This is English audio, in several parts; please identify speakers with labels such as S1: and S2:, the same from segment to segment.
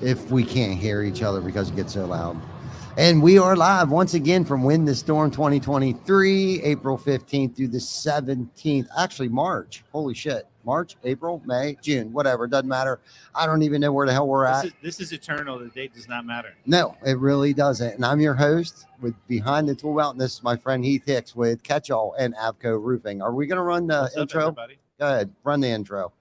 S1: if we can't hear each other because it gets so loud. And we are live once again from Win the Storm 2023, April 15th through the 17th. Actually, March. Holy shit. March, April, May, June, whatever. Doesn't matter. I don't even know where the hell we're at.
S2: This is eternal. The date does not matter.
S1: No, it really doesn't. And I'm your host with Behind the ToolBelt. And this is my friend Heath Hicks with Catchall and Avco Roofing. Are we going to run the
S2: What's
S1: intro?
S2: up, everybody?
S1: Go ahead. Run the intro.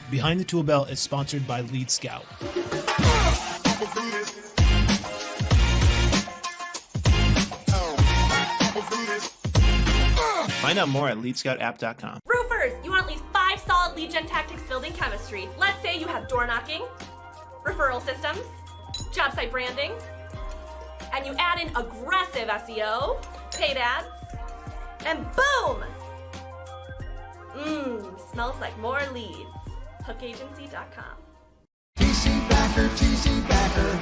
S3: Behind the Tool Belt is sponsored by Lead Scout. Find out more at leadscoutapp.com.
S4: Roofers, you want at least 5 solid lead gen tactics building chemistry. Let's say you have door knocking, referral systems, job site branding, and you add in aggressive SEO, paid ads, and boom! Smells like more leads. hookagency.com.
S1: TC Backer, TC Backer.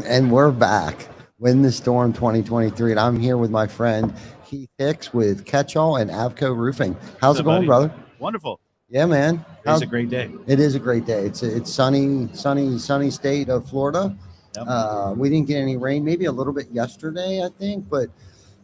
S1: And we're back. Win the Storm 2023. And I'm here with my friend Heath Hicks with Catchall and Avco Roofing. How's it going, brother?
S2: Wonderful.
S1: Yeah, man.
S2: It's a great day.
S1: It is a great day. It's sunny state of Florida. Yep. We didn't get any rain, maybe a little bit yesterday, I think, but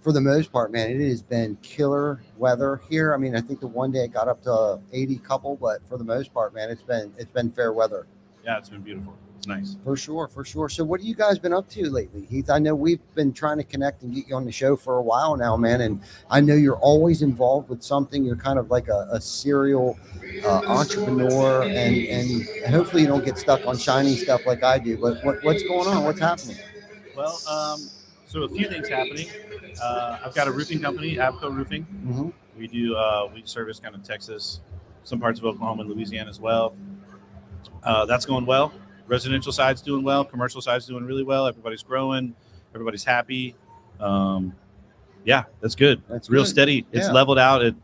S1: for the most part, man, it has been killer weather here. I mean, I think the one day it got up to 80 couple, but for the most part, man, it's been fair weather.
S2: Yeah, it's been beautiful. It's nice.
S1: For sure. So what have you guys been up to lately, Heath? I know we've been trying to connect and get you on the show for a while now, man, and I know you're always involved with something. You're kind of like a serial entrepreneur, and hopefully you don't get stuck on shiny stuff like I do. But what's going on? What's happening?
S2: Well, so a few things happening. I've got a roofing company, Avco Roofing.
S1: Mm-hmm.
S2: We service kind of Texas, some parts of Oklahoma and Louisiana as well. That's going well. Residential side's doing well. Commercial side's doing really well. Everybody's growing. Everybody's happy. Yeah, that's good. That's real good. Steady. It's leveled out.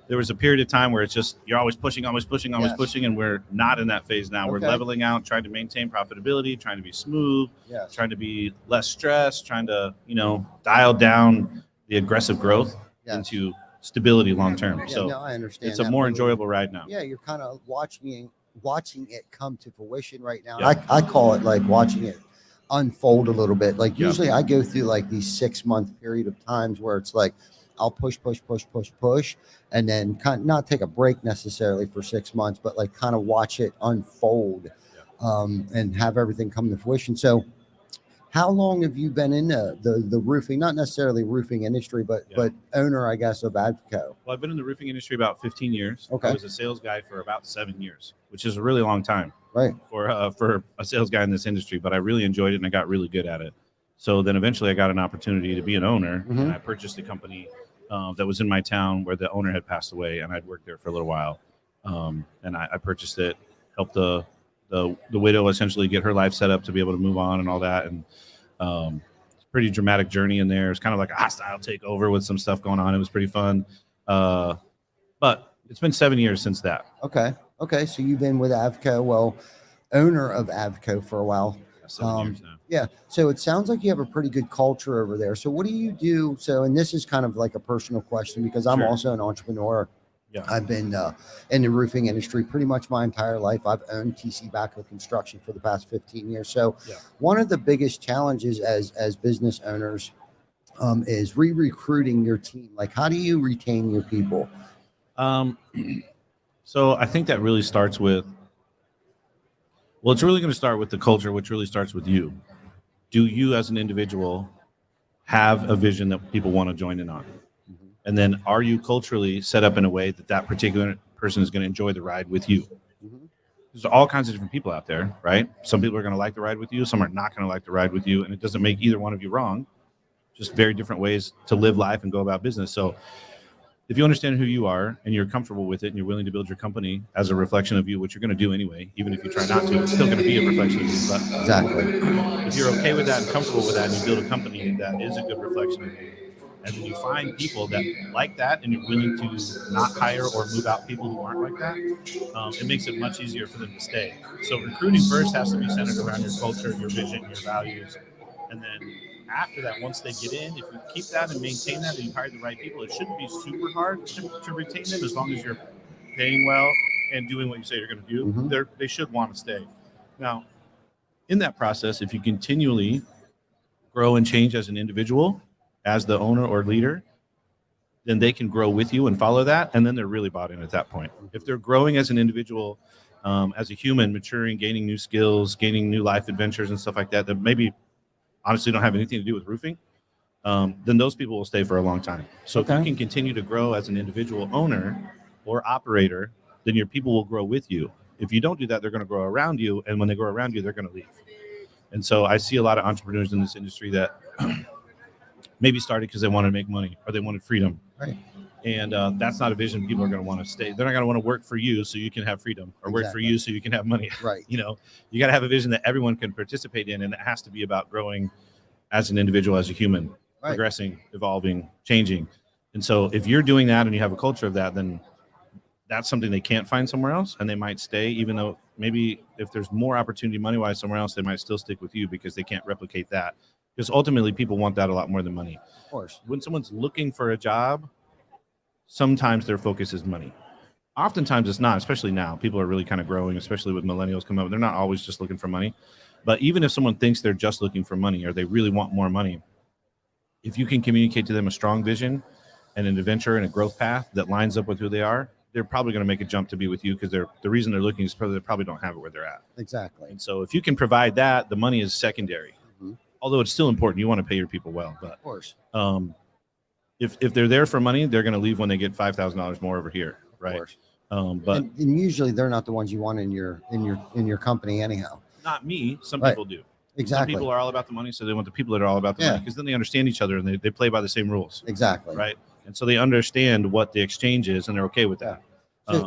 S2: There was a period of time where it's just you're always pushing, and we're not in that phase now. Okay. We're leveling out, trying to maintain profitability, trying to be smooth, trying to be less stressed, trying to dial down the aggressive growth into stability long term.
S1: I understand.
S2: It's a more enjoyable ride now.
S1: Yeah, you're kind of watching it come to fruition right now. Yeah. I call it like watching it unfold a little bit. Like usually I go through like these 6-month period of times where it's like I'll push, and then kind of not take a break necessarily for 6 months, but like kind of watch it unfold and have everything come to fruition. So how long have you been in the roofing, not necessarily roofing industry, but owner, I guess, of Avco?
S2: Well, I've been in the roofing industry about 15 years.
S1: Okay.
S2: I was a sales guy for about 7 years, which is a really long time.
S1: Right.
S2: For a sales guy in this industry, but I really enjoyed it and I got really good at it. So then eventually I got an opportunity to be an owner, and I purchased a company that was in my town where the owner had passed away, and I'd worked there for a little while. And I purchased it, helped the widow essentially get her life set up to be able to move on and all that. And it's a pretty dramatic journey in there. It's kind of like a hostile takeover with some stuff going on. It was pretty fun. But it's been 7 years since that.
S1: Okay. So you've been with Avco, owner of Avco for a while.
S2: 7 years now.
S1: Yeah. So it sounds like you have a pretty good culture over there. So what do you do? So, and this is kind of like a personal question because I'm
S2: Sure.
S1: also an entrepreneur.
S2: Yeah.
S1: I've been in the roofing industry pretty much my entire life. I've owned TC Backhoe Construction for the past 15 years. So
S2: Yeah.
S1: one of the biggest challenges as business owners is recruiting your team. Like, how do you retain your people?
S2: So I think that really starts with, well, it's really going to start with the culture, which really starts with you. Do you as an individual have a vision that people want to join in on?
S1: Mhm.
S2: And then are you culturally set up in a way that that particular person is going to enjoy the ride with you?
S1: Mhm.
S2: There's all kinds of different people out there, right? Some people are going to like the ride with you. Some are not going to like the ride with you. And it doesn't make either one of you wrong. Just very different ways to live life and go about business. So if you understand who you are and you're comfortable with it and you're willing to build your company as a reflection of you, what you're going to do anyway, even if you try not to, it's still going to be a reflection of you. But
S1: Exactly.
S2: if you're okay with that and comfortable with that and you build a company that is a good reflection of you, and then you find people that like that and you're willing to not hire or move out people who aren't like that, it makes it much easier for them to stay. So recruiting first has to be centered around your culture, your vision, your values. And then after that, once they get in, if you keep that and maintain that and you hire the right people, it shouldn't be super hard to retain them as long as you're paying well and doing what you say you're going to do.
S1: Mhm.
S2: They should want to stay. Now, in that process, if you continually grow and change as an individual, as the owner or leader, then they can grow with you and follow that. And then they're really bought in at that point. If they're growing as an individual, as a human, maturing, gaining new skills, gaining new life adventures and stuff like that, that maybe honestly don't have anything to do with roofing, then those people will stay for a long time. So if you
S1: Okay.
S2: can continue to grow as an individual owner or operator, then your people will grow with you. If you don't do that, they're going to grow around you. And when they grow around you, they're going to leave. And so I see a lot of entrepreneurs in this industry that maybe started because they wanted to make money or they wanted freedom.
S1: Right.
S2: And that's not a vision people are going to want to stay. They're not going to want to work for you so you can have freedom or work for
S1: Exactly.
S2: you so you can have money.
S1: Right.
S2: You know, you got to have a vision that everyone can participate in. And it has to be about growing as an individual, as a human,
S1: Right.
S2: progressing, evolving, changing. And so if you're doing that and you have a culture of that, then that's something they can't find somewhere else. And they might stay, even though maybe if there's more opportunity money-wise somewhere else, they might still stick with you because they can't replicate that. Because ultimately people want that a lot more than money.
S1: Of course.
S2: When someone's looking for a job, sometimes their focus is money. Oftentimes it's not, especially now. People are really kind of growing, especially with millennials coming up. They're not always just looking for money. But even if someone thinks they're just looking for money or they really want more money, if you can communicate to them a strong vision and an adventure and a growth path that lines up with who they are, they're probably going to make a jump to be with you because the reason they're looking is probably they probably don't have it where they're at.
S1: Exactly.
S2: And so if you can provide that, the money is secondary.
S1: Mhm.
S2: Although it's still important. You want to pay your people well. But
S1: Of course.
S2: if they're there for money, they're going to leave when they get $5,000 more over here, right?
S1: Of course.
S2: But
S1: and usually they're not the ones you want in your company anyhow.
S2: not me. Some
S1: Right.
S2: people do.
S1: Exactly.
S2: Some people are all about the money, so they want the people that are all about the
S1: Yeah.
S2: money because then they understand each other and they play by the same rules,
S1: Exactly.
S2: right? And so they understand what the exchange is and they're okay with that.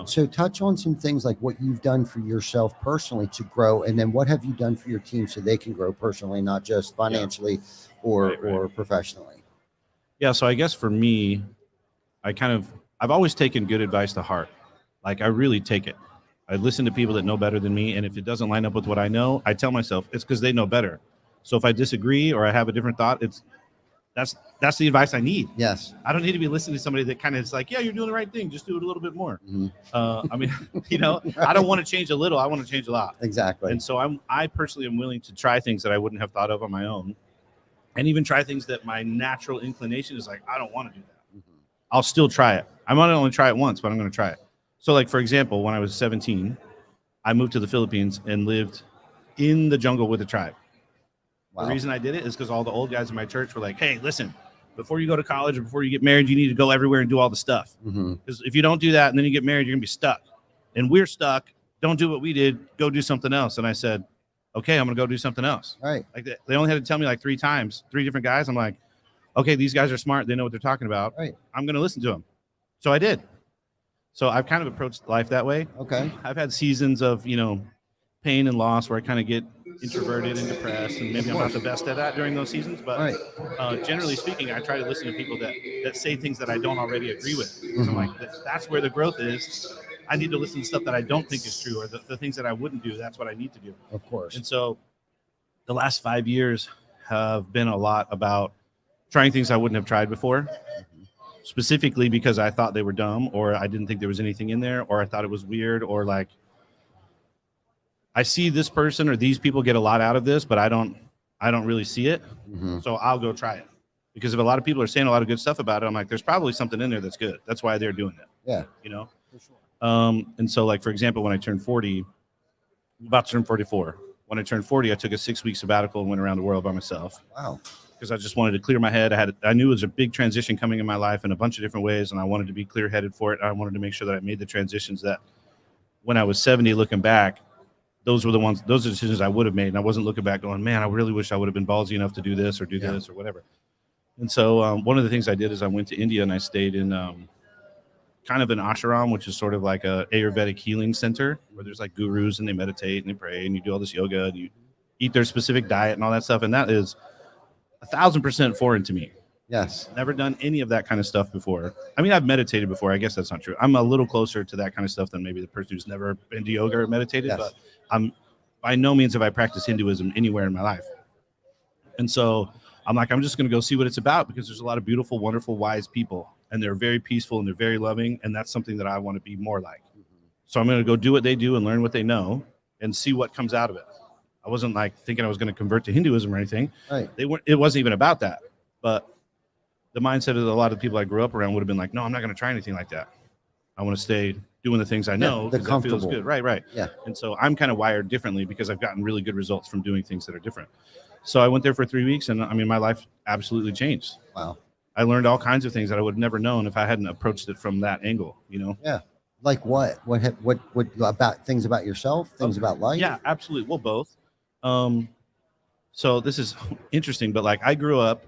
S1: So touch on some things like what you've done for yourself personally to grow, and then what have you done for your team so they can grow personally, not just financially or
S2: Right.
S1: professionally.
S2: Yeah, so I guess for me, I've always taken good advice to heart. Like I really take it. I listen to people that know better than me, and if it doesn't line up with what I know, I tell myself it's because they know better. So if I disagree or I have a different thought, that's the advice I need.
S1: Yes.
S2: I don't need to be listening to somebody that kind of is like, yeah, you're doing the right thing. Just do it a little bit more.
S1: Mhm.
S2: I mean, I don't want to change a little. I want to change a lot.
S1: Exactly.
S2: And so I personally am willing to try things that I wouldn't have thought of on my own, and even try things that my natural inclination is like, I don't want to do that.
S1: Mhm.
S2: I'll still try it. I might only try it once, but I'm going to try it. So like, for example, when I was 17, I moved to the Philippines and lived in the jungle with a tribe.
S1: Wow.
S2: The reason I did it is because all the old guys in my church were like, hey, listen, before you go to college or before you get married, you need to go everywhere and do all the stuff.
S1: Mhm.
S2: Because if you don't do that and then you get married, you're going to be stuck. And we're stuck. Don't do what we did. Go do something else. And I said, okay, I'm going to go do something else.
S1: All right.
S2: Like they only had to tell me like 3 times, 3 different guys. I'm like, okay, these guys are smart. They know what they're talking about.
S1: Right.
S2: I'm going to listen to them. So I did. So I've kind of approached life that way.
S1: Okay.
S2: I've had seasons of, pain and loss where I kind of get introverted and depressed, and maybe I'm not the best at that during those seasons. But
S1: Right.
S2: generally speaking, I try to listen to people that say things that I don't already agree with. So I'm like, that's where the growth is. I need to listen to stuff that I don't think is true, or the things that I wouldn't do. That's what I need to do.
S1: Of course.
S2: And so the last 5 years have been a lot about trying things I wouldn't have tried before, specifically because I thought they were dumb, or I didn't think there was anything in there, or I thought it was weird, or like I see this person or these people get a lot out of this, but I don't really see it. So I'll go try it. Because if a lot of people are saying a lot of good stuff about it, I'm like, there's probably something in there that's good. That's why they're doing it.
S1: Yeah.
S2: You know?
S1: For sure.
S2: And so, like, for example, when I turned 40, I'm about to turn 44. When I turned 40, I took a 6-week sabbatical and went around the world by myself.
S1: Wow.
S2: Because I just wanted to clear my head. I knew it was a big transition coming in my life in a bunch of different ways, and I wanted to be clear-headed for it. I wanted to make sure that I made the transitions that when I was 70, looking back, those are decisions I would have made. And I wasn't looking back going, man, I really wish I would have been ballsy enough to do this or do this or whatever. And so one of the things I did is I went to India and I stayed in kind of an ashram, which is sort of like a Ayurvedic healing center where there's like gurus and they meditate and they pray and you do all this yoga and you eat their specific diet and all that stuff. And that is 1,000% foreign to me.
S1: Yes.
S2: Never done any of that kind of stuff before. I mean, I've meditated before. I guess that's not true. I'm a little closer to that kind of stuff than maybe the person who's never been to yoga or meditated, but I'm by no means have I practiced Hinduism anywhere in my life. And so I'm like, I'm just going to go see what it's about because there's a lot of beautiful, wonderful, wise people, and they're very peaceful and they're very loving. And that's something that I want to be more like. So I'm going to go do what they do and learn what they know and see what comes out of it. I wasn't like thinking I was going to convert to Hinduism or anything.
S1: Right.
S2: It wasn't even about that. But the mindset of a lot of people I grew up around would have been like, no, I'm not going to try anything like that. I want to stay doing the things I know.
S1: The comfortable.
S2: That feels good. Right.
S1: Yeah.
S2: And so I'm kind of wired differently because I've gotten really good results from doing things that are different. So I went there for 3 weeks and I mean, my life absolutely changed.
S1: Wow.
S2: I learned all kinds of things that I would have never known if I hadn't approached it from that angle, you know?
S1: Yeah. Like what about things about yourself, things about life?
S2: Yeah, absolutely. Well, both. So this is interesting, but like I grew up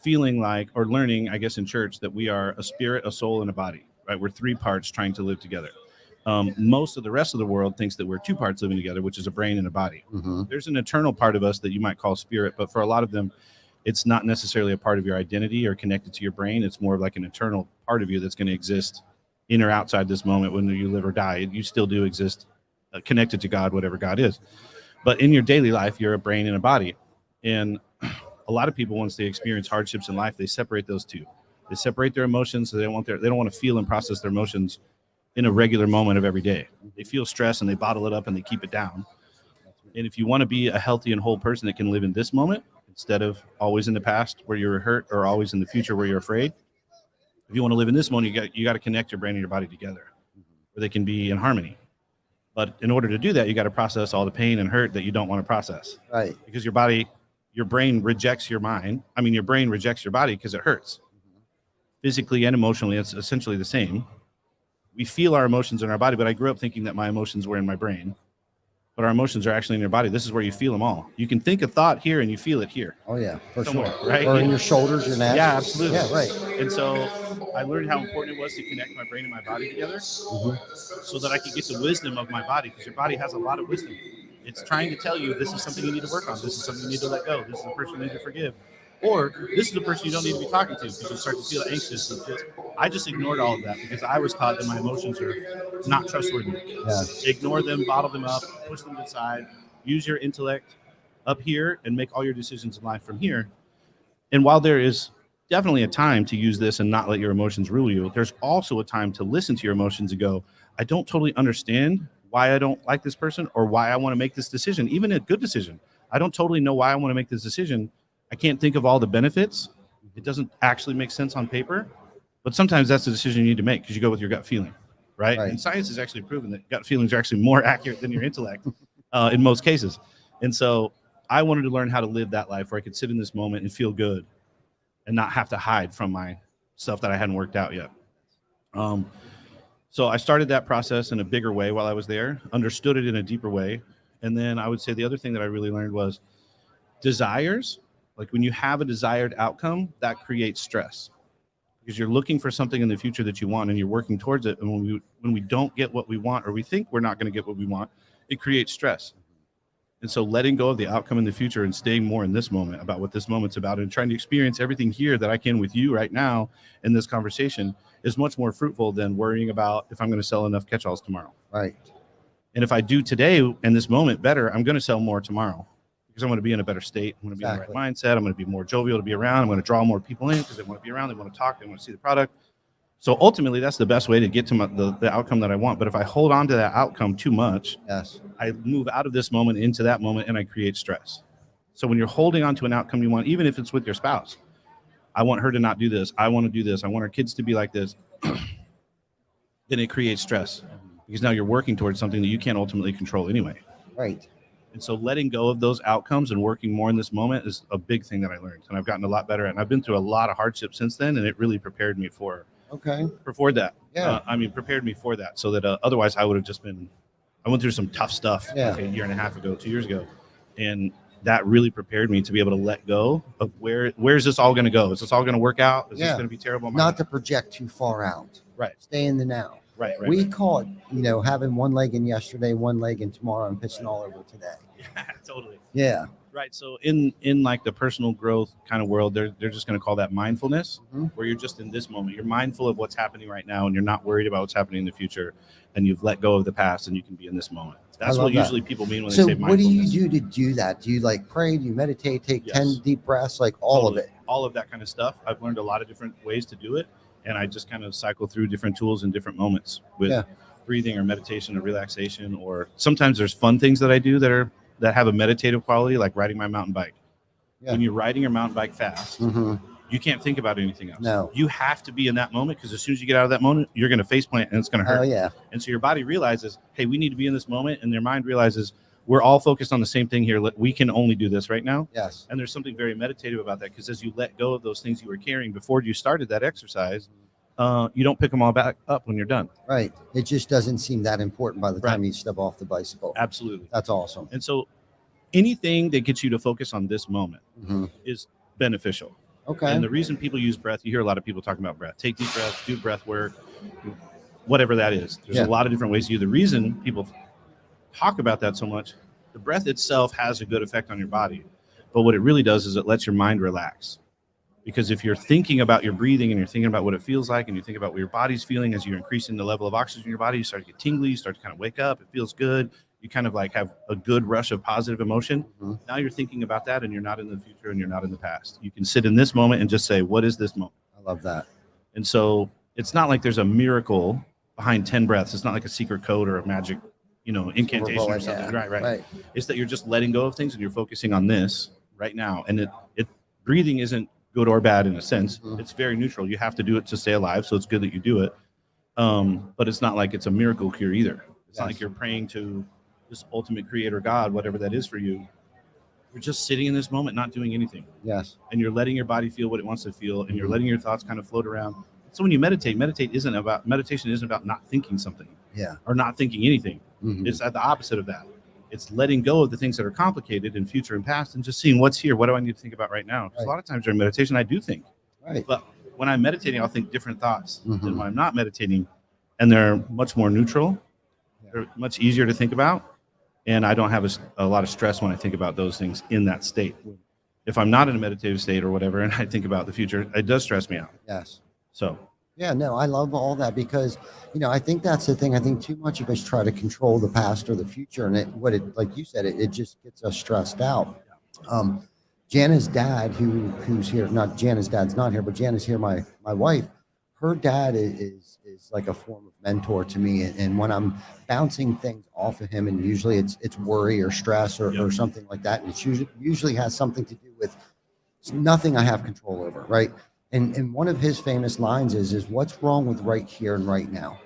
S2: feeling like, or learning, I guess, in church that we are a spirit, a soul, and a body, right? We're 3 parts trying to live together. Most of the rest of the world thinks that we're 2 parts living together, which is a brain and a body. There's an eternal part of us that you might call spirit, but for a lot of them, it's not necessarily a part of your identity or connected to your brain. It's more of like an eternal part of you that's going to exist in or outside this moment when you live or die. You still do exist connected to God, whatever God is. But in your daily life, you're a brain and a body. And a lot of people, once they experience hardships in life, they separate those two. They separate their emotions, so they don't want to feel and process their emotions in a regular moment of every day. They feel stress and they bottle it up and they keep it down. And if you want to be a healthy and whole person that can live in this moment instead of always in the past where you're hurt or always in the future where you're afraid, if you want to live in this moment, you got to connect your brain and your body together where they can be in harmony. But in order to do that, you got to process all the pain and hurt that you don't want to process.
S1: Right.
S2: Because your brain rejects your mind. I mean, your brain rejects your body because it hurts. Physically and emotionally, it's essentially the same. We feel our emotions in our body, but I grew up thinking that my emotions were in my brain. But our emotions are actually in your body. This is where you feel them all. You can think a thought here and you feel it here.
S1: Oh, yeah, for
S2: somewhere,
S1: sure.
S2: right?
S1: Or in your shoulders, your neck.
S2: Yeah, absolutely.
S1: Yeah, right.
S2: And so I learned how important it was to connect my brain and my body together so that I could get the wisdom of my body, because your body has a lot of wisdom. It's trying to tell you this is something you need to work on. This is something you need to let go. This is a person you need to forgive. Or this is the person you don't need to be talking to because you start to feel anxious. I just ignored all of that because I was taught that my emotions are not trustworthy.
S1: Yeah.
S2: Ignore them, bottle them up, push them aside. Use your intellect up here and make all your decisions in life from here. And while there is definitely a time to use this and not let your emotions rule you, there's also a time to listen to your emotions and go, I don't totally understand why I don't like this person or why I want to make this decision, even a good decision. I don't totally know why I want to make this decision. I can't think of all the benefits. It doesn't actually make sense on paper, but sometimes that's the decision you need to make because you go with your gut feeling, right? And science has actually proven that gut feelings are actually more accurate than your intellect in most cases. And so I wanted to learn how to live that life where I could sit in this moment and feel good and not have to hide from my stuff that I hadn't worked out yet. So I started that process in a bigger way while I was there, understood it in a deeper way. And then I would say the other thing that I really learned was desires. Like when you have a desired outcome, that creates stress because you're looking for something in the future that you want and you're working towards it. And when we don't get what we want, or we think we're not going to get what we want, it creates stress. And so letting go of the outcome in the future and staying more in this moment about what this moment's about and trying to experience everything here that I can with you right now in this conversation is much more fruitful than worrying about if I'm going to sell enough catch-alls tomorrow.
S1: Right.
S2: And if I do today in this moment better, I'm going to sell more tomorrow. because I'm going to be in a better state. I'm going to be in the
S1: Exactly.
S2: right mindset. I'm going to be more jovial to be around. I'm going to draw more people in because they want to be around. They want to talk. They want to see the product. So ultimately, that's the best way to get to the outcome that I want. But if I hold on to that outcome too much,
S1: Yes.
S2: I move out of this moment into that moment, and I create stress. So when you're holding on to an outcome you want, even if it's with your spouse, I want her to not do this. I want to do this. I want our kids to be like this. Then it creates stress because now you're working towards something that you can't ultimately control anyway.
S1: Right.
S2: And so letting go of those outcomes and working more in this moment is a big thing that I learned. And I've gotten a lot better at it. And I've been through a lot of hardship since then, and it really prepared me for that.
S1: Yeah.
S2: Prepared me for that, so that otherwise I would have just been. I went through some tough stuff like a year and a half ago, 2 years ago, and that really prepared me to be able to let go of where's this all going to go? Is this all going to work out? Is this going to be terrible?
S1: Not to project too far out.
S2: Right.
S1: Stay in the now.
S2: Right.
S1: We call it, having one leg in yesterday, one leg in tomorrow, and pitching all over today.
S2: Yeah, totally.
S1: Yeah.
S2: Right. So in like the personal growth kind of world, they're just going to call that mindfulness, where you're just in this moment. You're mindful of what's happening right now, and you're not worried about what's happening in the future, and you've let go of the past, and you can be in this moment. That's what usually people mean when they say mindfulness. So what do
S1: you do to do that? Do you like pray? Do you meditate? Take 10 deep breaths? Like all of it?
S2: All of that kind of stuff. I've learned a lot of different ways to do it, and I just kind of cycle through different tools in different moments with breathing or meditation or relaxation, or sometimes there's fun things that I do that have a meditative quality, like riding my mountain bike. Yeah. When you're riding your mountain bike fast, you can't think about anything else.
S1: No.
S2: You have to be in that moment, because as soon as you get out of that moment, you're going to face plant and it's going to hurt.
S1: Oh, yeah.
S2: And so your body realizes, hey, we need to be in this moment. And their mind realizes we're all focused on the same thing here. We can only do this right now.
S1: Yes.
S2: And there's something very meditative about that, because as you let go of those things you were carrying before you started that exercise, you don't pick them all back up when you're done.
S1: Right. It just doesn't seem that important by the time you step off the bicycle.
S2: Absolutely.
S1: That's awesome.
S2: And so anything that gets you to focus on this moment is beneficial.
S1: Okay.
S2: And the reason people use breath, you hear a lot of people talking about breath. Take deep breaths, do breath work, whatever that is. There's a lot of different ways to do. The reason people talk about that so much, the breath itself has a good effect on your body. But what it really does is it lets your mind relax. Because if you're thinking about your breathing and you're thinking about what it feels like, and you think about what your body's feeling as you're increasing the level of oxygen in your body, you start to get tingly, you start to kind of wake up, it feels good. You kind of like have a good rush of positive emotion. Now you're thinking about that, and you're not in the future and you're not in the past. You can sit in this moment and just say, what is this moment?
S1: I love that.
S2: And so it's not like there's a miracle behind 10 breaths. It's not like a secret code or a magic, incantation or something.
S1: Yeah. Right.
S2: It's that you're just letting go of things and you're focusing on this right now. And it breathing isn't good or bad in a sense. It's very neutral. You have to do it to stay alive. So it's good that you do it. But it's not like it's a miracle cure either. It's not like you're praying to this ultimate creator God, whatever that is for you. You're just sitting in this moment, not doing anything.
S1: Yes.
S2: And you're letting your body feel what it wants to feel, and you're letting your thoughts kind of float around. So when you meditation isn't about not thinking something.
S1: Yeah.
S2: Or not thinking anything. It's at the opposite of that. It's letting go of the things that are complicated in future and past, and just seeing what's here. What do I need to think about right now? Because a lot of times during meditation, I do think.
S1: Right.
S2: But when I'm meditating, I'll think different thoughts than when I'm not meditating, and they're much more neutral. They're much easier to think about, and I don't have a lot of stress when I think about those things in that state. If I'm not in a meditative state or whatever, and I think about the future, it does stress me out.
S1: Yes.
S2: So.
S1: Yeah, no, I love all that, because, I think that's the thing. I think too much of us try to control the past or the future, and like you said, it just gets us stressed out. Jana's dad, who's here, not Jana's dad's not here, but Jana's here, my wife, her dad is like a form of mentor to me. And when I'm bouncing things off of him, and usually it's worry or stress or something like that, and it usually has something to do with nothing I have control over, right? And one of his famous lines is what's wrong with right here and right now?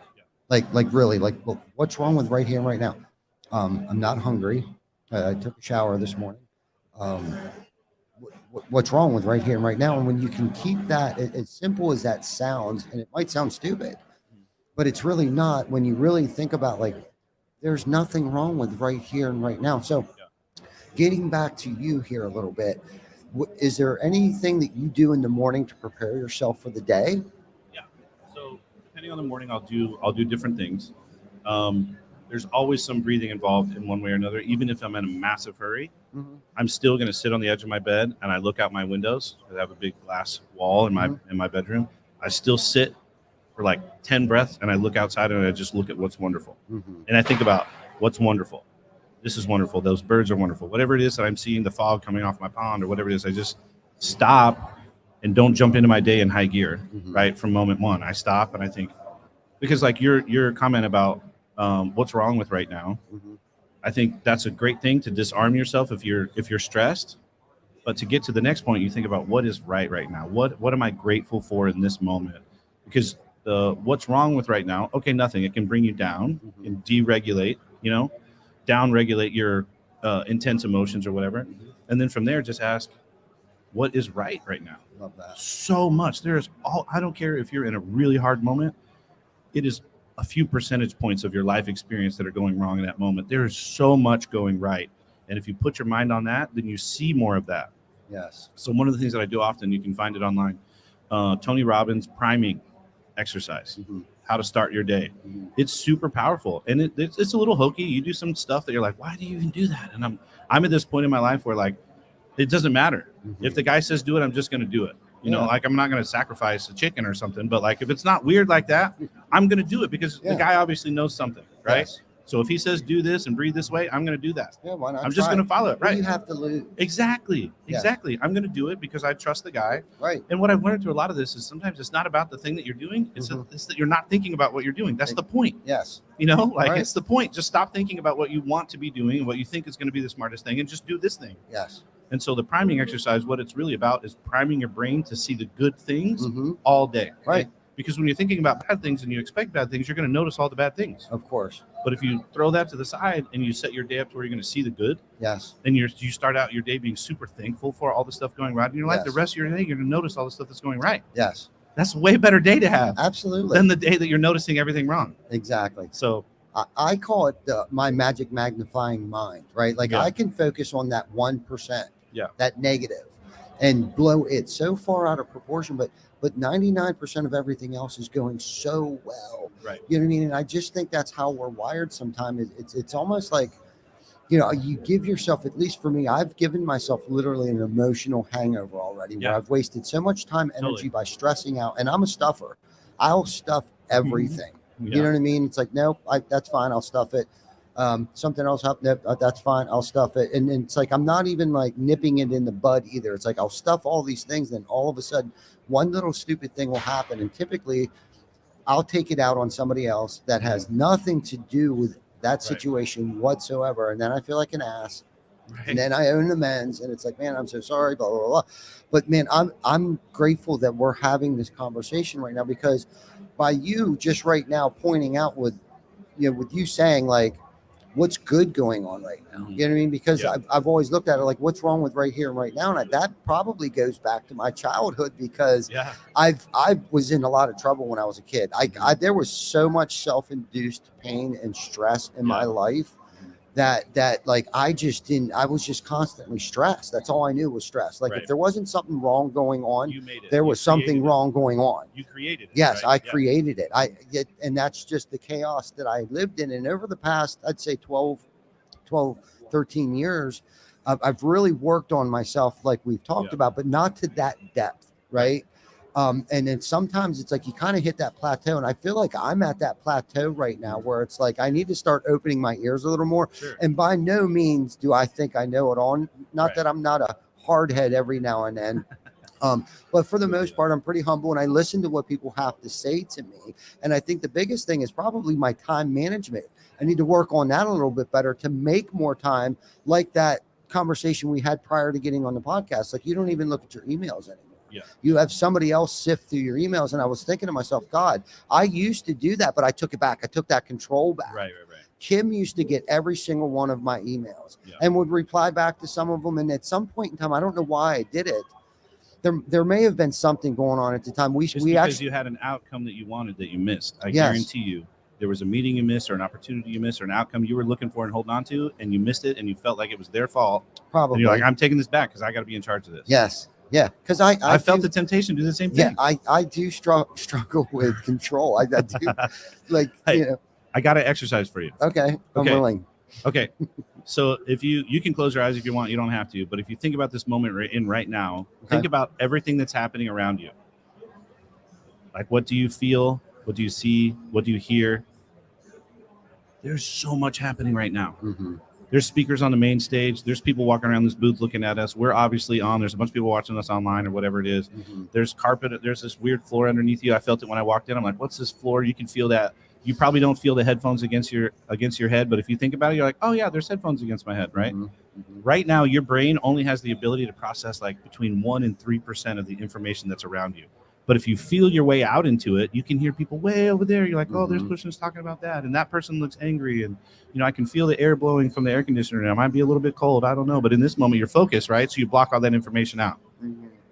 S1: Like really, look, what's wrong with right here and right now? I'm not hungry. I took a shower this morning. What's wrong with right here and right now? And when you can keep that, as simple as that sounds, and it might sound stupid, but it's really not, when you really think about, like, there's nothing wrong with right here and right now. So getting back to you here a little bit, is there anything that you do in the morning to prepare yourself for the day?
S2: Yeah. So depending on the morning, I'll do different things. There's always some breathing involved in one way or another. Even if I'm in a massive hurry, I'm still going to sit on the edge of my bed and I look out my windows. I have a big glass wall in my bedroom. I still sit for like 10 breaths and I look outside and I just look at what's wonderful. And I think about what's wonderful. this is wonderful. Those birds are wonderful. Whatever it is that I'm seeing, the fog coming off my pond or whatever it is, I just stop and don't jump into my day in high gear, right? From moment one, I stop and I think, because like your comment about what's wrong with right now, I think that's a great thing to disarm yourself if you're stressed. But to get to the next point, you think about what is right now. What am I grateful for in this moment? Because what's wrong with right now? Okay, nothing. It can bring you down and deregulate, down-regulate your intense emotions or whatever. And then from there, just ask, what is right now?
S1: Love that.
S2: So much. I don't care if you're in a really hard moment. It is a few percentage points of your life experience that are going wrong in that moment. There is so much going right. And if you put your mind on that, then you see more of that.
S1: Yes.
S2: So one of the things that I do often, you can find it online, Tony Robbins priming exercise, how to start your day. It's super powerful. And it's a little hokey. You do some stuff that you're like, why do you even do that? And I'm at this point in my life where like, it doesn't matter. If the guy says do it, I'm just going to do it. Like I'm not going to sacrifice a chicken or something, but like if it's not weird like that, I'm going to do it because the guy obviously knows something, right? Yes. So if he says do this and breathe this way, I'm going to do that.
S1: Yeah, why not?
S2: I'm just going to follow it, right?
S1: You have to lose.
S2: Exactly. I'm going to do it because I trust the guy.
S1: Right.
S2: And what I've learned through a lot of this is sometimes it's not about the thing that you're doing. It's that you're not thinking about what you're doing. That's the point.
S1: Yes.
S2: It's the point. Just stop thinking about what you want to be doing and what you think is going to be the smartest thing and just do this thing.
S1: Yes.
S2: And so the priming exercise, what it's really about is priming your brain to see the good things all day.
S1: Right.
S2: Because when you're thinking about bad things and you expect bad things, you're going to notice all the bad things.
S1: Of course.
S2: But if you throw that to the side and you set your day up to where you're going to see the good,
S1: yes,
S2: then you start out your day being super thankful for all the stuff going right in your life. The rest of your day, you're going to notice all the stuff that's going right.
S1: Yes.
S2: That's a way better day to have.
S1: Absolutely.
S2: Than the day that you're noticing everything wrong.
S1: Exactly.
S2: So
S1: I call it my magic magnifying mind, right? Like I can focus on that 1%, that negative, and blow it so far out of proportion, but 99% of everything else is going so well.
S2: Right.
S1: You know what I mean? And I just think that's how we're wired sometimes. It's almost like, you give yourself, at least for me, I've given myself literally an emotional hangover already where I've wasted so much time, energy by stressing out. And I'm a stuffer. I'll stuff everything. You know what I mean? It's like, nope, that's fine. I'll stuff it. Something else up, nope, that's fine. I'll stuff it. And it's like, I'm not even like nipping it in the bud either. It's like, I'll stuff all these things. Then all of a sudden, one little stupid thing will happen. And typically I'll take it out on somebody else that has nothing to do with that situation whatsoever. And then I feel like an ass. Right. And then I own amends. And it's like, man, I'm so sorry, blah, blah, blah. But man, I'm grateful that we're having this conversation right now, because by you just right now pointing out with you saying like, what's good going on right now? You know what I mean? Because I've always looked at it like, what's wrong with right here and right now? And that probably goes back to my childhood, because I was in a lot of trouble when I was a kid. There was so much self-induced pain and stress in my life that like, I was just constantly stressed. That's all I knew was stress. Like if there wasn't something wrong going on, there was something wrong going on.
S2: You created it.
S1: Yes, I created it. And that's just the chaos that I lived in. And over the past, I'd say 12, 13 years, I've really worked on myself, like we've talked about, but not to that depth. Right. And then sometimes it's like you kind of hit that plateau, and I feel like I'm at that plateau right now where it's like I need to start opening my ears a little more. Sure. And by no means do I think I know it all. Not that I'm not a hard head every now and then. But for the most part, I'm pretty humble, and I listen to what people have to say to me. And I think the biggest thing is probably my time management. I need to work on that a little bit better to make more time, like that conversation we had prior to getting on the podcast. Like, you don't even look at your emails anymore. Yeah. You have somebody else sift through your emails. And I was thinking to myself, God, I used to do that, but I took it back. I took that control back. Right. Kim used to get every single one of my emails and would reply back to some of them. And at some point in time, I don't know why I did it. There may have been something going on at the time. Because
S2: you had an outcome that you wanted that you missed. I guarantee you there was a meeting you missed, or an opportunity you missed, or an outcome you were looking for and holding on to, and you missed it, and you felt like it was their fault.
S1: Probably.
S2: And you're like, I'm taking this back because I got to be in charge of this.
S1: Yes. Yeah, because I
S2: felt the temptation to do the same thing.
S1: Yeah, I do struggle with control. I do, like,
S2: hey, I got to exercise for you.
S1: Okay, I'm willing.
S2: Okay, so if you can close your eyes if you want, you don't have to. But if you think about this moment right now, think about everything that's happening around you. Like, what do you feel? What do you see? What do you hear? There's so much happening right now. There's speakers on the main stage. There's people walking around this booth looking at us. We're obviously on. There's a bunch of people watching us online or whatever it is. There's carpet. There's this weird floor underneath you. I felt it when I walked in. I'm like, what's this floor? You can feel that. You probably don't feel the headphones against your head, but if you think about it, you're like, oh yeah, there's headphones against my head, right? Right now, your brain only has the ability to process like between 1% and 3% of the information that's around you. But if you feel your way out into it, you can hear people way over there. You're like, oh, there's person's talking about that, and that person looks angry, and I can feel the air blowing from the air conditioner. Now it might be a little bit cold, I don't know, but in this moment, you're focused, right? So you block all that information out.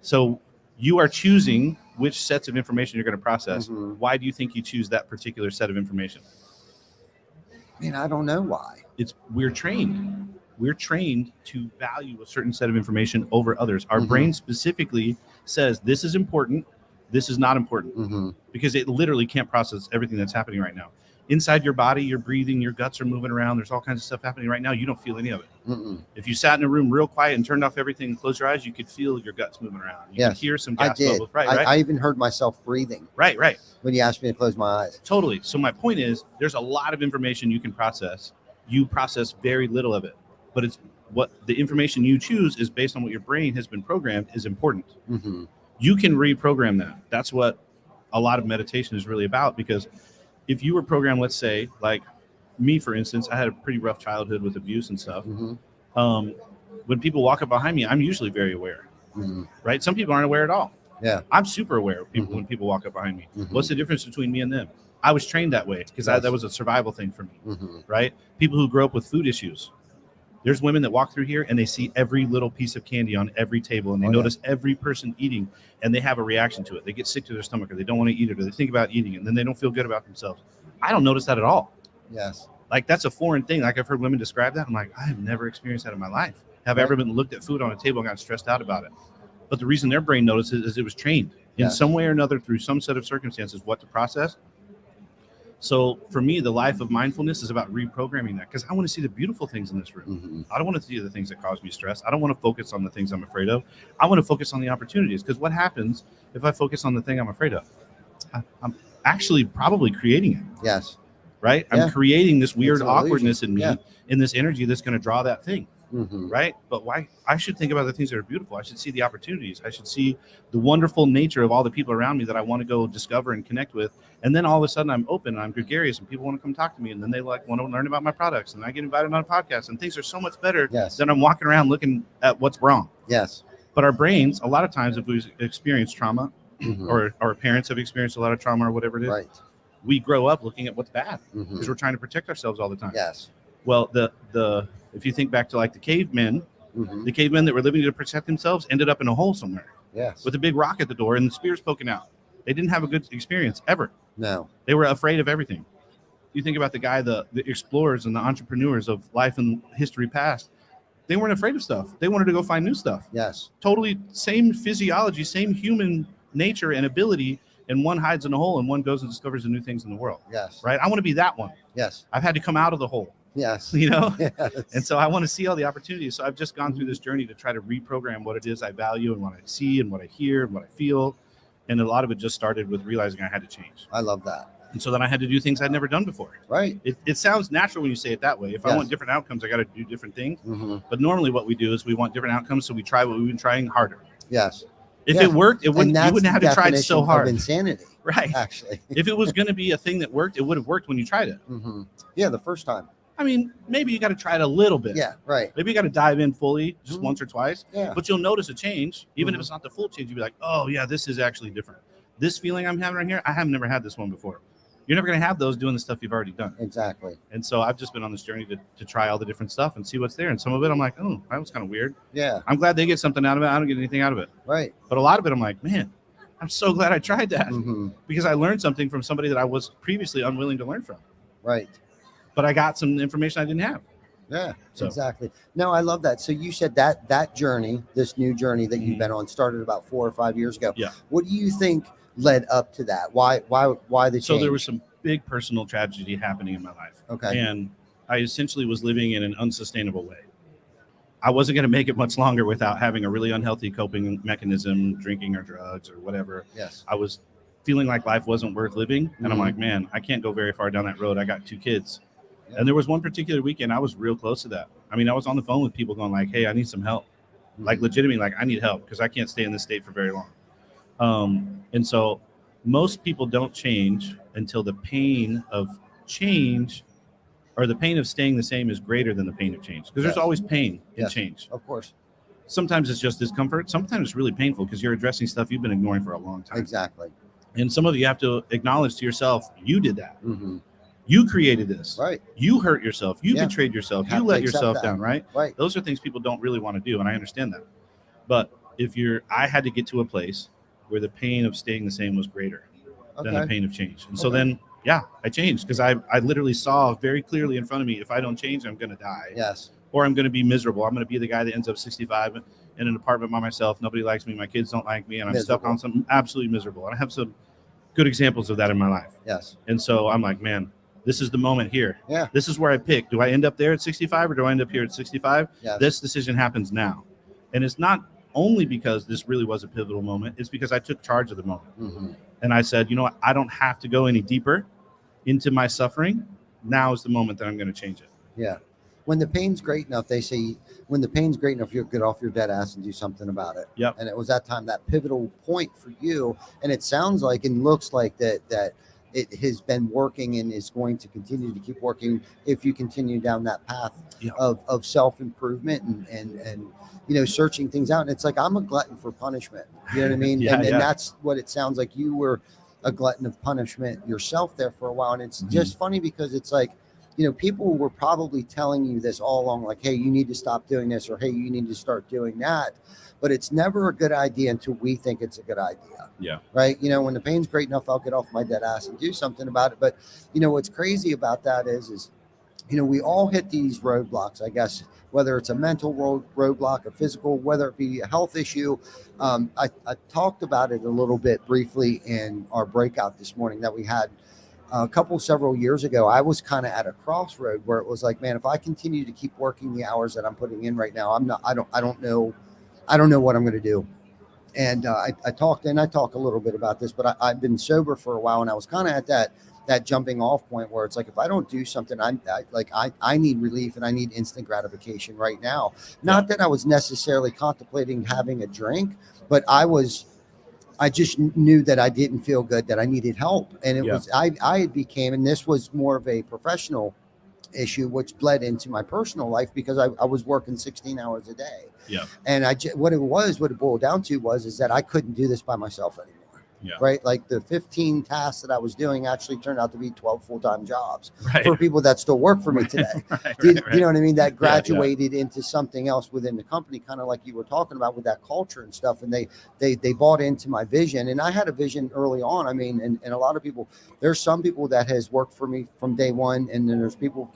S2: So you are choosing which sets of information you're going to process. Why do you think you choose that particular set of information?
S1: Man, I don't know why.
S2: We're trained. We're trained to value a certain set of information over others. Our brain specifically says this is important. This is not important because it literally can't process everything that's happening right now. Inside your body, you're breathing, your guts are moving around. There's all kinds of stuff happening right now. You don't feel any of it. If you sat in a room real quiet and turned off everything and closed your eyes, you could feel your guts moving around. You could hear some gas bubbles. Right.
S1: I even heard myself breathing.
S2: Right.
S1: When you asked me to close my eyes.
S2: Totally. So my point is, there's a lot of information you can process. You process very little of it, but it's what the information you choose is based on what your brain has been programmed is important. You can reprogram that. That's what a lot of meditation is really about, because if you were programmed, let's say, like me, for instance, I had a pretty rough childhood with abuse and stuff. When people walk up behind me, I'm usually very aware, right? Some people aren't aware at all.
S1: Yeah.
S2: I'm super aware of people when people walk up behind me. What's the difference between me and them? I was trained that way because that was a survival thing for me, right? People who grow up with food issues. There's women that walk through here and they see every little piece of candy on every table, and they notice every person eating, and they have a reaction to it. They get sick to their stomach, or they don't want to eat it, or they think about eating it, and then they don't feel good about themselves. I don't notice that at all.
S1: Yes.
S2: Like, that's a foreign thing. Like, I've heard women describe that. I'm like, I have never experienced that in my life. Have I ever been looked at food on a table and got stressed out about it? But the reason their brain notices is it was trained in some way or another through some set of circumstances what to process. So for me, the life of mindfulness is about reprogramming that, because I want to see the beautiful things in this room. I don't want to see the things that cause me stress. I don't want to focus on the things I'm afraid of. I want to focus on the opportunities, because what happens if I focus on the thing I'm afraid of? I'm actually probably creating it.
S1: Yes.
S2: Right? I'm creating this weird awkwardness in me, in this energy that's going to draw that thing. Right? But why? I should think about the things that are beautiful. I should see the opportunities. I should see the wonderful nature of all the people around me that I want to go discover and connect with. And then all of a sudden I'm open and I'm gregarious and people want to come talk to me. And then they want to learn about my products, and I get invited on a podcast, and things are so much better than I'm walking around looking at what's wrong.
S1: Yes.
S2: But our brains, a lot of times, if we've experienced trauma or our parents have experienced a lot of trauma or whatever it is, we grow up looking at what's bad because we're trying to protect ourselves all the time.
S1: Yes.
S2: Well, if you think back to like the cavemen, the cavemen that were living to protect themselves ended up in a hole somewhere.
S1: Yes.
S2: With a big rock at the door and the spears poking out. They didn't have a good experience ever.
S1: No.
S2: They were afraid of everything. You think about the explorers and the entrepreneurs of life and history past. They weren't afraid of stuff. They wanted to go find new stuff.
S1: Yes.
S2: Totally same physiology, same human nature and ability, and one hides in a hole and one goes and discovers the new things in the world.
S1: Yes.
S2: Right? I want to be that one.
S1: Yes.
S2: I've had to come out of the hole.
S1: Yes.
S2: You know?
S1: Yes.
S2: And so I want to see all the opportunities. So I've just gone through this journey to try to reprogram what it is I value and what I see and what I hear and what I feel. And a lot of it just started with realizing I had to change.
S1: I love that.
S2: And so then I had to do things I'd never done before.
S1: Right.
S2: It sounds natural when you say it that way. If I want different outcomes, I got to do different things. But normally what we do is we want different outcomes, so we try what we've been trying harder.
S1: Yes.
S2: If it worked, you wouldn't have to try it so hard.
S1: Insanity.
S2: Right.
S1: Actually.
S2: If it was going to be a thing that worked, it would have worked when you tried it.
S1: Yeah, the first time.
S2: I mean, maybe you got to try it a little bit.
S1: Yeah, right.
S2: Maybe you got to dive in fully just once or twice.
S1: Yeah.
S2: But you'll notice a change. Even if it's not the full change, you'll be like, oh, yeah, this is actually different. This feeling I'm having right here, I have never had this one before. You're never going to have those doing the stuff you've already done.
S1: Exactly.
S2: And so I've just been on this journey to try all the different stuff and see what's there. And some of it I'm like, oh, that was kind of weird.
S1: Yeah.
S2: I'm glad they get something out of it. I don't get anything out of it.
S1: Right.
S2: But a lot of it I'm like, man, I'm so glad I tried that because I learned something from somebody that I was previously unwilling to learn from.
S1: Right.
S2: But I got some information I didn't have.
S1: Yeah,
S2: So.
S1: exactly. No, I love that. So you said that journey, this new journey that you've been on, started about 4 or 5 years ago.
S2: Yeah.
S1: What do you think led up to that? Why the change?
S2: So there was some big personal tragedy happening in my life.
S1: Okay.
S2: And I essentially was living in an unsustainable way. I wasn't going to make it much longer without having a really unhealthy coping mechanism, drinking or drugs or whatever.
S1: Yes.
S2: I was feeling like life wasn't worth living. And I'm like, man, I can't go very far down that road. I got 2 kids.
S1: Yeah.
S2: And there was one particular weekend I was real close to that. I mean, I was on the phone with people going like, hey, I need some help. Like legitimately, like I need help because I can't stay in this state for very long. And so most people don't change until the pain of change or the pain of staying the same is greater than the pain of change. Because there's always pain in change.
S1: Of course.
S2: Sometimes it's just discomfort. Sometimes it's really painful because you're addressing stuff you've been ignoring for a long time.
S1: Exactly.
S2: And some of you have to acknowledge to yourself, you did that.
S1: Mm-hmm.
S2: You created this.
S1: Right.
S2: You hurt yourself. You betrayed yourself. You let yourself down, right?
S1: Right.
S2: Those are things people don't really want to do, and I understand that. But I had to get to a place where the pain of staying the same was greater than the pain of change. And so then, I changed because I literally saw very clearly in front of me, if I don't change, I'm going to die.
S1: Yes.
S2: Or I'm going to be miserable. I'm going to be the guy that ends up 65 in an apartment by myself. Nobody likes me. My kids don't like me. And I'm stuck on something absolutely miserable. And I have some good examples of that in my life.
S1: Yes.
S2: And so I'm like, man, this is the moment here.
S1: Yeah.
S2: This is where I pick. Do I end up there at 65 or do I end up here at 65?
S1: Yes.
S2: This decision happens now. And it's not only because this really was a pivotal moment. It's because I took charge of the moment.
S1: Mm-hmm.
S2: And I said, you know what? I don't have to go any deeper into my suffering. Now is the moment that I'm going to change it.
S1: Yeah. When the pain's great enough, they say, when the pain's great enough, you'll get off your dead ass and do something about it.
S2: Yep.
S1: And it was that time, that pivotal point for you. And it sounds like and looks like that it has been working and is going to continue to keep working if you continue down that path of self-improvement and searching things out. And it's like, I'm a glutton for punishment. You know what I mean? And that's what it sounds like. You were a glutton of punishment yourself there for a while. And it's just funny because it's like, people were probably telling you this all along, like, hey, you need to stop doing this, or hey, you need to start doing that. But it's never a good idea until we think it's a good idea.
S2: Yeah.
S1: Right. When the pain's great enough, I'll get off my dead ass and do something about it. But, what's crazy about that is, we all hit these roadblocks, I guess, whether it's a mental roadblock, a physical, whether it be a health issue. I talked about it a little bit briefly in our breakout this morning that we had several years ago. I was kind of at a crossroad where it was like, man, if I continue to keep working the hours that I'm putting in right now, I don't know what I'm going to do. And I talk a little bit about this, but I've been sober for a while, and I was kind of at that jumping off point where it's like, if I don't do something, I need relief and I need instant gratification right now. Not that I was necessarily contemplating having a drink, but I just knew that I didn't feel good, that I needed help. And it was, I became, and this was more of a professional issue, which bled into my personal life because I was working 16 hours a day.
S2: Yeah.
S1: And what it boiled down to is that I couldn't do this by myself anymore.
S2: Yeah.
S1: Right. Like the 15 tasks that I was doing actually turned out to be 12 full-time jobs
S2: right.
S1: for people that still work for me today. You know what I mean? That graduated into something else within the company, kind of like you were talking about with that culture and stuff. And they bought into my vision. And I had a vision early on. I mean, and a lot of people, there's some people that has worked for me from day one. And then there's people,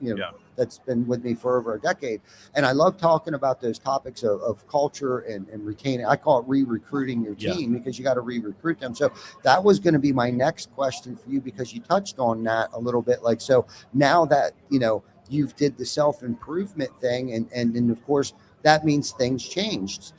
S1: that's been with me for over a decade. And I love talking about those topics of culture and retaining. I call it re-recruiting your team because you got to re-recruit them. So that was going to be my next question for you, because you touched on that a little bit. Like, so now that, you've did the self-improvement thing and of course that means things changed.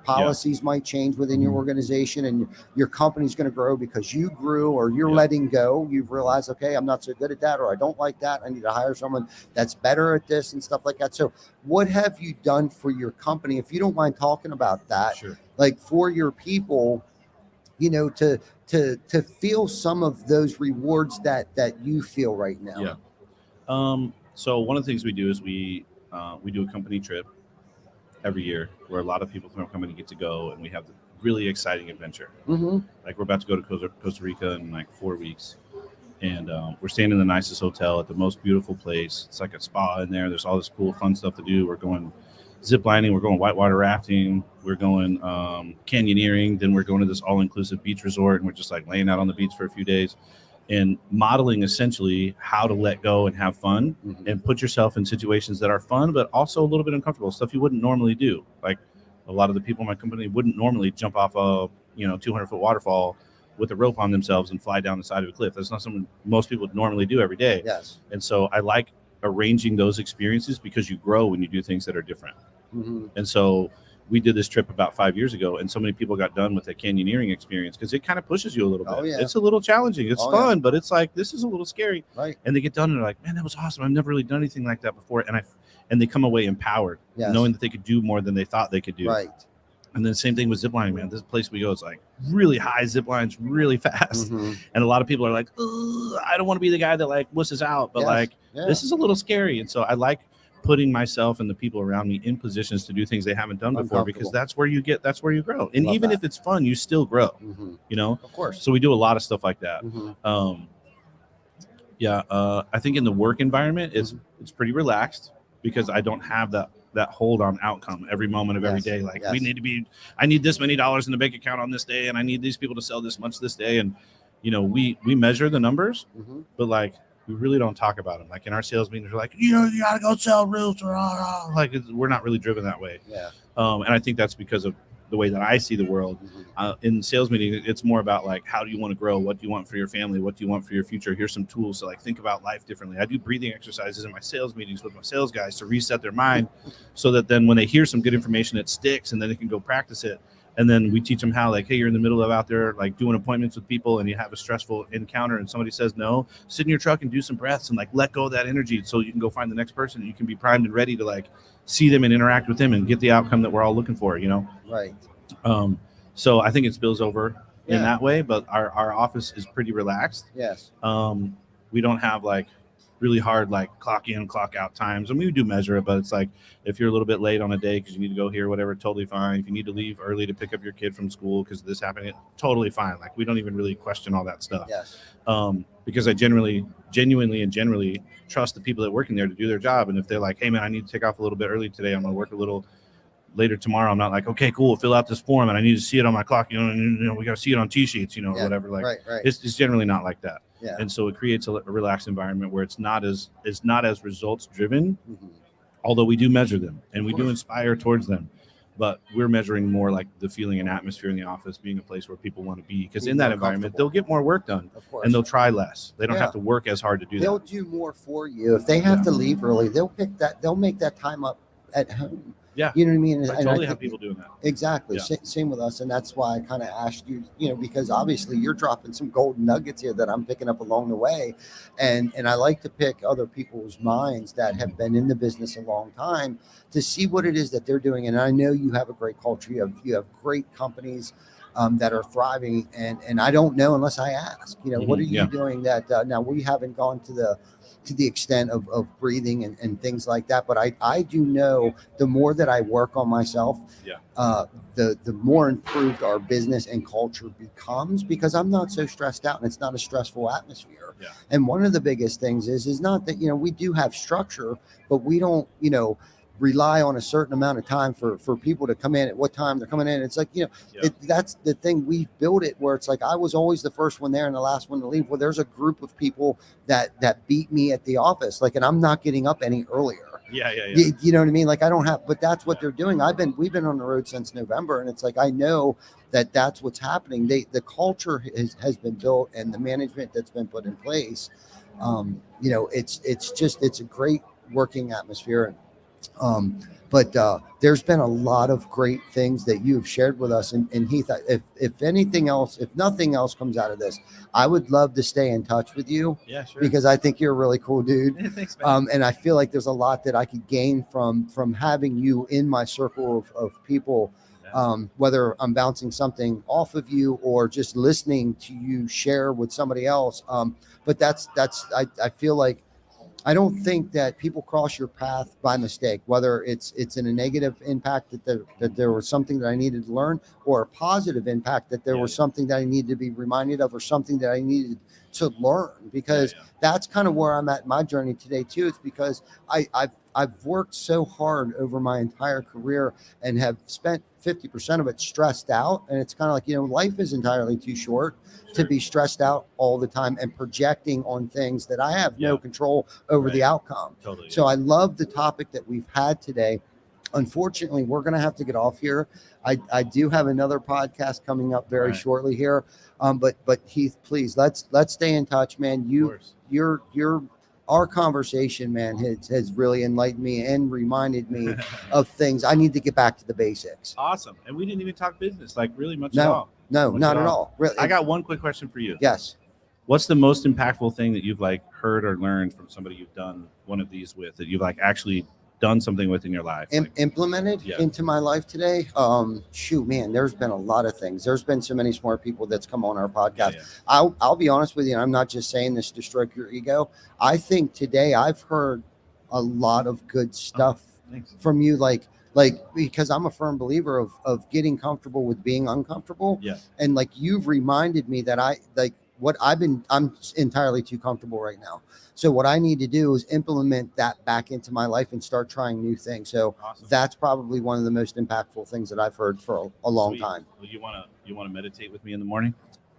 S1: Policies might change within your organization, and your company's going to grow because you grew, or you're letting go. You've realized, okay, I'm not so good at that, or I don't like that. I need to hire someone that's better at this and stuff like that. So what have you done for your company, if you don't mind talking about that?
S2: Sure.
S1: Like for your people, to feel some of those rewards that you feel right now?
S2: Yeah. So one of the things we do is we do a company trip every year where a lot of people from our company get to go, and we have the really exciting adventure.
S1: Mm-hmm.
S2: Like we're about to go to Costa Rica in like 4 weeks, and we're staying in the nicest hotel at the most beautiful place. It's like a spa in there. There's all this cool, fun stuff to do. We're going zip lining, we're going whitewater rafting, we're going canyoneering, then we're going to this all-inclusive beach resort, and we're just like laying out on the beach for a few days and modeling essentially how to let go and have fun and put yourself in situations that are fun, but also a little bit uncomfortable, stuff you wouldn't normally do. Like a lot of the people in my company wouldn't normally jump off a 200-foot waterfall with a rope on themselves and fly down the side of a cliff. That's not something most people would normally do every day.
S1: Yes.
S2: And so I like arranging those experiences because you grow when you do things that are different. And so we did this trip about 5 years ago, and so many people got done with the canyoneering experience because it kind of pushes you a little bit.
S1: Oh, yeah.
S2: It's a little challenging. It's fun, but it's like, this is a little scary.
S1: Right.
S2: And they get done and they're like, man, that was awesome. I've never really done anything like that before. And they come away empowered, knowing that they could do more than they thought they could do.
S1: Right.
S2: And then same thing with ziplining, man. This place we go is like really high zip lines, really fast.
S1: Mm-hmm.
S2: And a lot of people are like, I don't want to be the guy that like wusses out, but this is a little scary. And so I like putting myself and the people around me in positions to do things they haven't done before, because that's where you grow. And even if it's fun, you still grow, you know,
S1: of course.
S2: So we do a lot of stuff like that. I think in the work environment, it's pretty relaxed because I don't have that hold on outcome every moment of every day. Like I need this many dollars in the bank account on this day, and I need these people to sell this much this day. And, you know, we measure the numbers, but like, we really don't talk about them. Like in our sales meetings, we're like, you gotta go sell roofs, or like we're not really driven that way.
S1: Yeah.
S2: And I think that's because of the way that I see the world. In sales meetings, it's more about like, how do you want to grow? What do you want for your family? What do you want for your future? Here's some tools to like think about life differently. I do breathing exercises in my sales meetings with my sales guys to reset their mind, so that then when they hear some good information, it sticks, and then they can go practice it. And then we teach them how, like, hey, you're in the middle of out there, like doing appointments with people, and you have a stressful encounter and somebody says no, sit in your truck and do some breaths and like let go of that energy, so you can go find the next person and you can be primed and ready to like see them and interact with them and get the outcome that we're all looking for, you know?
S1: Right.
S2: So I think it spills over in that way, but our office is pretty relaxed.
S1: Yes.
S2: We don't have like really hard like clock in, clock out times, and we do measure it, but it's like, if you're a little bit late on a day because you need to go here, whatever, totally fine. If you need to leave early to pick up your kid from school because this happened, totally fine. Like, we don't even really question all that stuff.
S1: Yes.
S2: Because I genuinely trust the people that work in there to do their job. And if they're like, hey man, I need to take off a little bit early today, I'm gonna work a little later tomorrow, I'm not like, okay, cool, fill out this form and I need to see it on my clock, you know, we got to see it on T-sheets, you know, whatever. Like,
S1: right.
S2: It's generally not like that.
S1: Yeah.
S2: And so it creates a relaxed environment where it's not as results driven, although we do measure them and we do inspire towards them, but we're measuring more like the feeling and atmosphere in the office being a place where people want to be, because in that environment they'll get more work done, and they'll try less. They don't have to work as hard to do
S1: they'll
S2: that.
S1: do more for you. If they have to leave early, they'll make that time up at home.
S2: Yeah.
S1: You know what I mean?
S2: I totally have people doing that.
S1: Exactly.
S2: Yeah.
S1: Same with us. And that's why I kind of asked you, you know, because obviously you're dropping some golden nuggets here that I'm picking up along the way. And I like to pick other people's minds that have been in the business a long time to see what it is that they're doing. And I know you have a great culture. You have great companies that are thriving. And I don't know unless I ask, you know, what are you doing that now we haven't gone to the extent of breathing and things like that. But I do know the more that I work on myself, the more improved our business and culture becomes, because I'm not so stressed out and it's not a stressful atmosphere.
S2: Yeah.
S1: And one of the biggest things is not that, you know, we do have structure, but we don't, you know, rely on a certain amount of time for people to come in at what time they're coming in. It's like, you know, that's the thing. We've built it where it's like, I was always the first one there and the last one to leave. Well, there's a group of people that beat me at the office. Like, and I'm not getting up any earlier.
S2: Yeah.
S1: You know what I mean? Like, I don't have, but that's what they're doing. We've been on the road since November, and it's like, I know that's what's happening. The culture has been built, and the management that's been put in place. You know, it's a great working atmosphere. But there's been a lot of great things that you've shared with us. And Heath, if anything else, if nothing else comes out of this, I would love to stay in touch with you.
S2: Yeah, sure.
S1: Because I think you're a really cool dude.
S2: Thanks, man.
S1: And I feel like there's a lot that I could gain from having you in my circle of people, whether I'm bouncing something off of you or just listening to you share with somebody else. But I feel like, I don't think that people cross your path by mistake, whether it's in a negative impact that there was something that I needed to learn, or a positive impact that there was something that I needed to be reminded of, or something that I needed to learn, because that's kind of where I'm at in my journey today too. It's because I've worked so hard over my entire career and have spent 50% of it stressed out. And it's kind of like, you know, life is entirely too short to be stressed out all the time and projecting on things that I have no control over the outcome.
S2: Totally.
S1: So I love the topic that we've had today. Unfortunately, we're going to have to get off here. I do have another podcast coming up very shortly here. But Heath, please, let's stay in touch, man. You're our conversation, man, has really enlightened me and reminded me of things. I need to get back to the basics.
S2: Awesome. And we didn't even talk business, like really much
S1: No.
S2: at all.
S1: No,
S2: Much
S1: not at all. Really.
S2: I got one quick question for you.
S1: Yes.
S2: What's the most impactful thing that you've like heard or learned from somebody you've done one of these with, that you've like actually done something with in your life?
S1: Implemented
S2: Yeah.
S1: into my life today? Shoot, man, there's been a lot of things. There's been so many smart people that's come on our podcast.
S2: Yeah.
S1: I'll be honest with you, and I'm not just saying this to stroke your ego. I think today I've heard a lot of good stuff
S2: Thanks.
S1: from you, like because I'm a firm believer of getting comfortable with being uncomfortable.
S2: Yeah.
S1: And like you've reminded me that I'm entirely too comfortable right now. So what I need to do is implement that back into my life and start trying new things. So
S2: Awesome.
S1: that's probably one of the most impactful things that I've heard for a long
S2: Sweet.
S1: time.
S2: Well, you wanna meditate with me in the morning?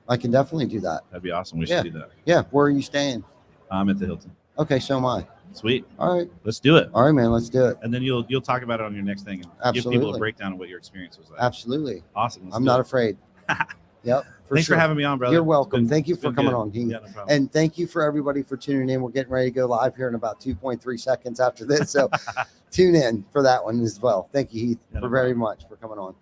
S1: I can definitely do that.
S2: That'd be awesome. We
S1: Yeah.
S2: should do that.
S1: Yeah. Where are you staying?
S2: I'm at the Hilton.
S1: Okay. So am I.
S2: Sweet.
S1: All right.
S2: Let's do it.
S1: All right, man. Let's do it.
S2: And then you'll talk about it on your next thing and give people
S1: Absolutely.
S2: a breakdown of what your experience was like.
S1: Absolutely.
S2: Awesome. Let's
S1: I'm
S2: do
S1: not
S2: it.
S1: afraid. Yep.
S2: Thanks
S1: sure.
S2: for having me on, brother.
S1: You're
S2: It's
S1: welcome.
S2: been-
S1: Thank you
S2: it's
S1: for
S2: been
S1: coming
S2: good.
S1: on, Heath.
S2: Yeah, no problem.
S1: And thank you for everybody for tuning in. We're getting ready to go live here in about 2.3 seconds after this. So tune in for that one as well. Thank you, Heath,
S2: Yeah, no
S1: very much for coming on.